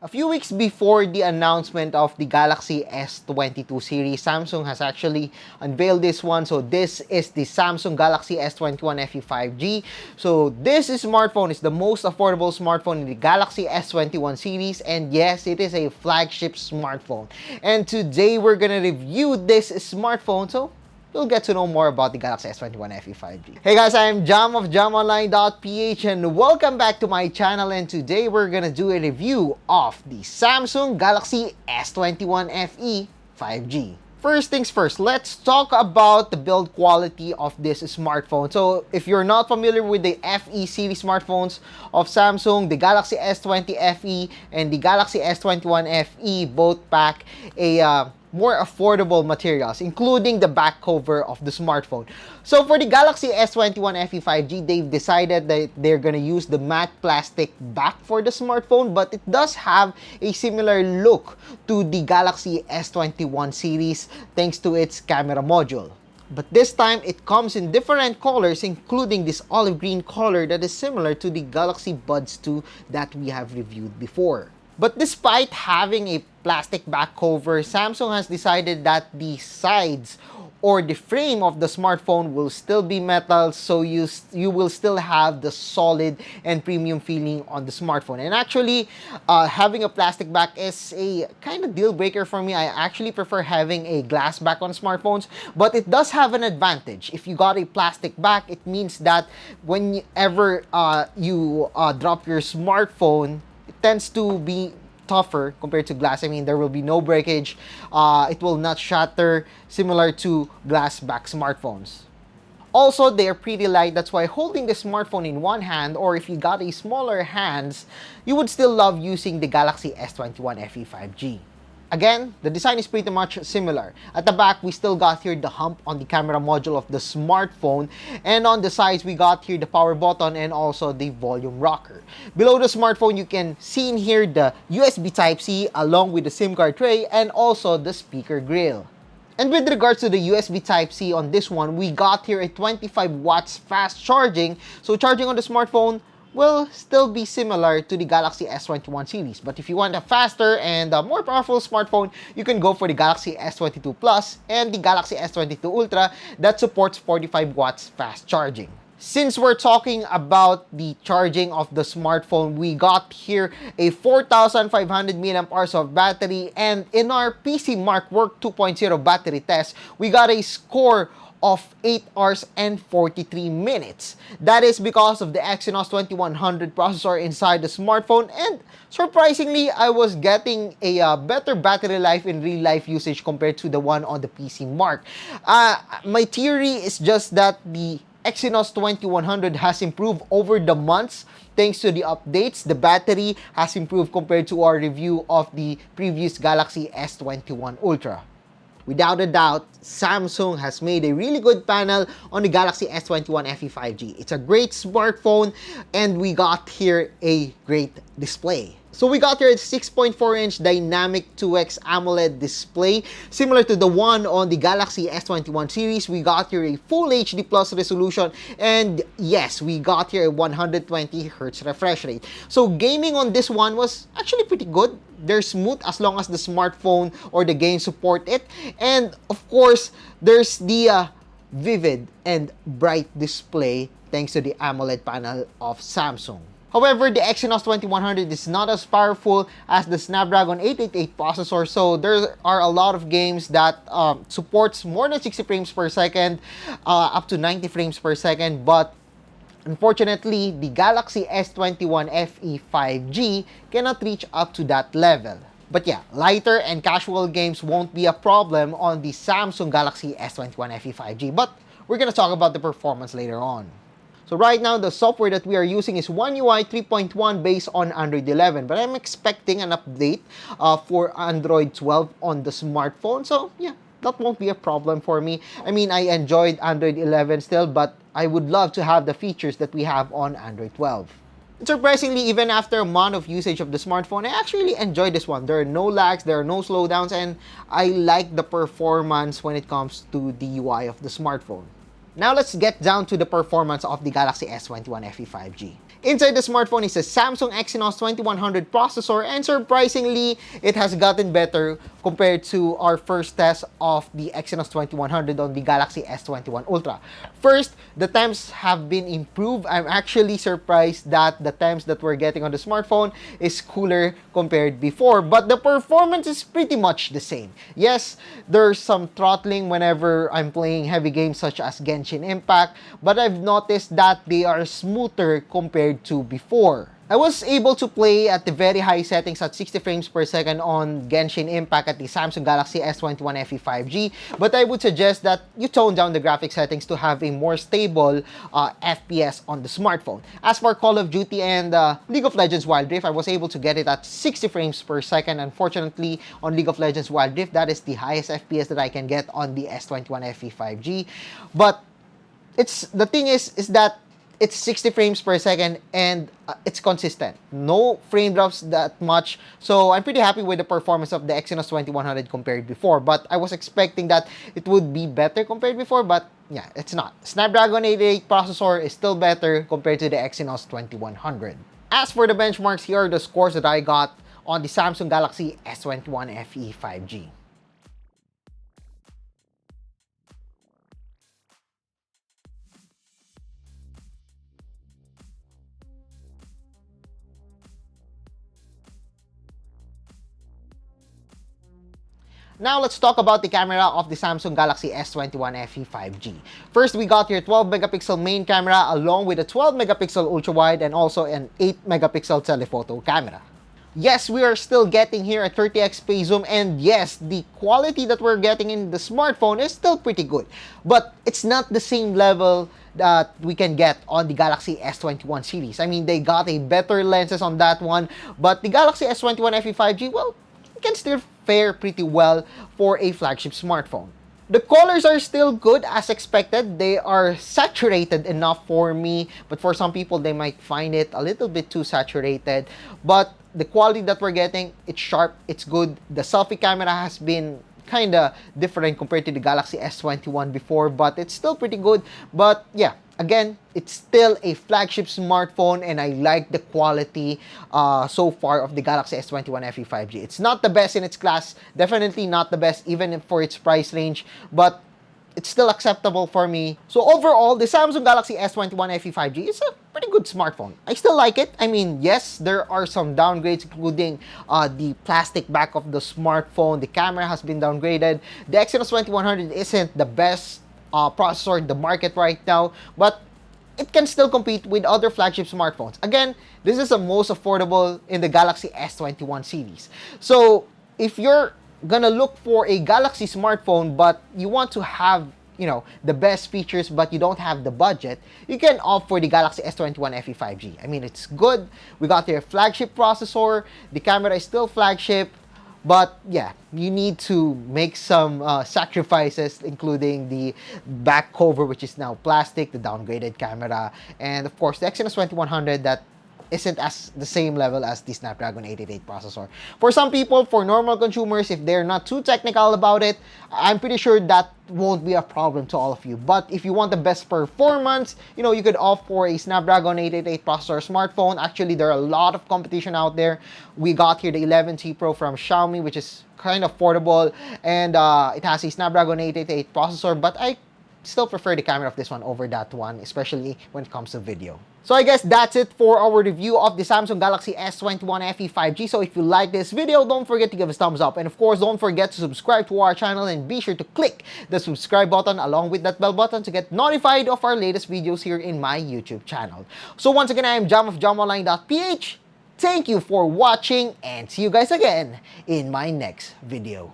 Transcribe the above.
A few weeks before the announcement of the Galaxy S22 series, Samsung has actually unveiled this one. So this is the Samsung Galaxy S21 FE 5G. So this smartphone is the most affordable smartphone in the Galaxy S21 series, and yes, it is a flagship smartphone. And today we're gonna review this smartphone, so you'll get to know more about the Galaxy S21 FE 5G. Hey guys, I'm Jam of jamonline.ph and welcome back to my channel, and today we're gonna do a review of the Samsung Galaxy S21 FE 5G. First things first, let's talk about the build quality of this smartphone. So if you're not familiar with the FE series smartphones of Samsung, the Galaxy S20 FE and the Galaxy S21 FE both pack a more affordable materials, including the back cover of the smartphone. So for the Galaxy S21 FE 5G, they've decided that they're gonna use the matte plastic back for the smartphone, but it does have a similar look to the Galaxy S21 series thanks to its camera module. But this time, it comes in different colors, including this olive green color that is similar to the Galaxy Buds 2 that we have reviewed before. But despite having a plastic back cover, Samsung has decided that the sides or the frame of the smartphone will still be metal, so you will still have the solid and premium feeling on the smartphone. And actually, having a plastic back is a kind of deal breaker for me. I actually prefer having a glass back on smartphones, but it does have an advantage. If you got a plastic back, it means that whenever you drop your smartphone, it tends to be tougher compared to glass. I mean, there will be no breakage. It will not shatter, similar to glass back smartphones. Also, they are pretty light. That's why holding the smartphone in one hand, or if you got a smaller hands, you would still love using the Galaxy S21 FE 5G. Again, the design is pretty much similar. At the back, we still got here the hump on the camera module of the smartphone. And on the sides, we got here the power button and also the volume rocker. Below the smartphone, you can see in here the USB Type-C along with the SIM card tray and also the speaker grill. And with regards to the USB Type-C on this one, we got here a 25 watts fast charging. So charging on the smartphone will still be similar to the Galaxy S21 series. But if you want a faster and a more powerful smartphone, you can go for the Galaxy S22 Plus and the Galaxy S22 Ultra that supports 45 watts fast charging. Since we're talking about the charging of the smartphone, we got here a 4,500 mAh of battery, and in our PC Mark Work 2.0 battery test, we got a score of 8 hours and 43 minutes. That is because of the Exynos 2100 processor inside the smartphone, and surprisingly, I was getting a better battery life in real life usage compared to the one on the PC Mark. My theory is just that the Exynos 2100 has improved over the months thanks to the updates. The battery has improved compared to our review of the previous Galaxy S21 Ultra. Without a doubt, Samsung has made a really good panel on the Galaxy S21 FE 5G. It's a great smartphone, and we got here a great display. So we got here a 6.4-inch Dynamic 2X AMOLED display. Similar to the one on the Galaxy S21 series, we got here a Full HD Plus resolution. And yes, we got here a 120Hz refresh rate. So gaming on this one was actually pretty good. They're smooth as long as the smartphone or the game support it. And of course, there's the vivid and bright display thanks to the AMOLED panel of Samsung. However, the Exynos 2100 is not as powerful as the Snapdragon 888 processor, so there are a lot of games that supports more than 60 frames per second, up to 90 frames per second, but unfortunately, the Galaxy S21 FE 5G cannot reach up to that level. But yeah, lighter and casual games won't be a problem on the Samsung Galaxy S21 FE 5G, but we're gonna talk about the performance later on. So right now, the software that we are using is One UI 3.1 based on Android 11. But I'm expecting an update for Android 12 on the smartphone. So yeah, that won't be a problem for me. I mean, I enjoyed Android 11 still, but I would love to have the features that we have on Android 12. And surprisingly, even after a month of usage of the smartphone, I actually enjoyed this one. There are no lags, there are no slowdowns, and I like the performance when it comes to the UI of the smartphone. Now let's get down to the performance of the Galaxy S21 FE 5G. Inside the smartphone is a Samsung Exynos 2100 processor, and surprisingly, it has gotten better compared to our first test of the Exynos 2100 on the Galaxy S21 Ultra. First, the times have been improved. I'm actually surprised that the times that we're getting on the smartphone is cooler compared before, but the performance is pretty much the same. Yes, there's some throttling whenever I'm playing heavy games such as Genshin Impact, but I've noticed that they are smoother compared to before. I was able to play at the very high settings at 60 frames per second on Genshin Impact at the Samsung Galaxy S21 FE 5G, but I would suggest that you tone down the graphic settings to have a more stable FPS on the smartphone. As for Call of Duty and League of Legends Wild Rift, I was able to get it at 60 frames per second. Unfortunately, on League of Legends Wild Rift, that is the highest FPS that I can get on the S21 FE 5G. But the thing is that it's 60 frames per second and it's consistent. No frame drops that much. So I'm pretty happy with the performance of the Exynos 2100 compared before. But I was expecting that it would be better compared before, but yeah, it's not. Snapdragon 88 processor is still better compared to the Exynos 2100. As for the benchmarks, here are the scores that I got on the Samsung Galaxy S21 FE 5G. Now let's talk about the camera of the Samsung Galaxy S21 FE 5G. First, we got your 12 megapixel main camera along with a 12 megapixel ultra wide and also an 8 megapixel telephoto camera. Yes, we are still getting here a 30x pay zoom, and yes, the quality that we're getting in the smartphone is still pretty good. But it's not the same level that we can get on the Galaxy S21 series. I mean, they got a better lenses on that one, but the Galaxy S21 FE 5G, well, can still fare pretty well for a flagship smartphone. The colors are still good as expected. They are saturated enough for me, but for some people, they might find it a little bit too saturated. But the quality that we're getting, it's sharp, it's good. The selfie camera has been kind of different compared to the Galaxy S21 before, but it's still pretty good. But yeah, again, it's still a flagship smartphone, and I like the quality so far of the Galaxy S21 FE 5G. It's not the best in its class, definitely not the best even for its price range, but it's still acceptable for me. So overall, the Samsung Galaxy S21 FE 5G is a pretty good smartphone. I still like it. I mean, yes, there are some downgrades, including the plastic back of the smartphone. The camera has been downgraded. The Exynos 2100 isn't the best processor in the market right now, but it can still compete with other flagship smartphones. Again, this is the most affordable in the Galaxy S21 series. So if you're gonna look for a Galaxy smartphone but you want to have, you know, the best features but you don't have the budget, you can opt for the Galaxy S21 FE 5G. I mean, it's good. We got their flagship processor. The camera is still flagship. But yeah, you need to make some sacrifices, including the back cover, which is now plastic, the downgraded camera, and of course the Exynos 2100 that isn't as the same level as the Snapdragon 888 processor. For some people, for normal consumers, if they're not too technical about it, I'm pretty sure that won't be a problem to all of you. But if you want the best performance, you know, you could opt for a Snapdragon 888 processor smartphone. Actually, there are a lot of competition out there. We got here the 11T Pro from Xiaomi, which is kind of affordable, and it has a Snapdragon 888 processor, but I still prefer the camera of this one over that one, especially when it comes to video. So I guess that's it for our review of the Samsung Galaxy S21 FE 5G. So if you like this video, don't forget to give us a thumbs up. And of course, don't forget to subscribe to our channel and be sure to click the subscribe button along with that bell button to get notified of our latest videos here in my YouTube channel. So once again, I am Jam of JamOnline.ph. Thank you for watching and see you guys again in my next video.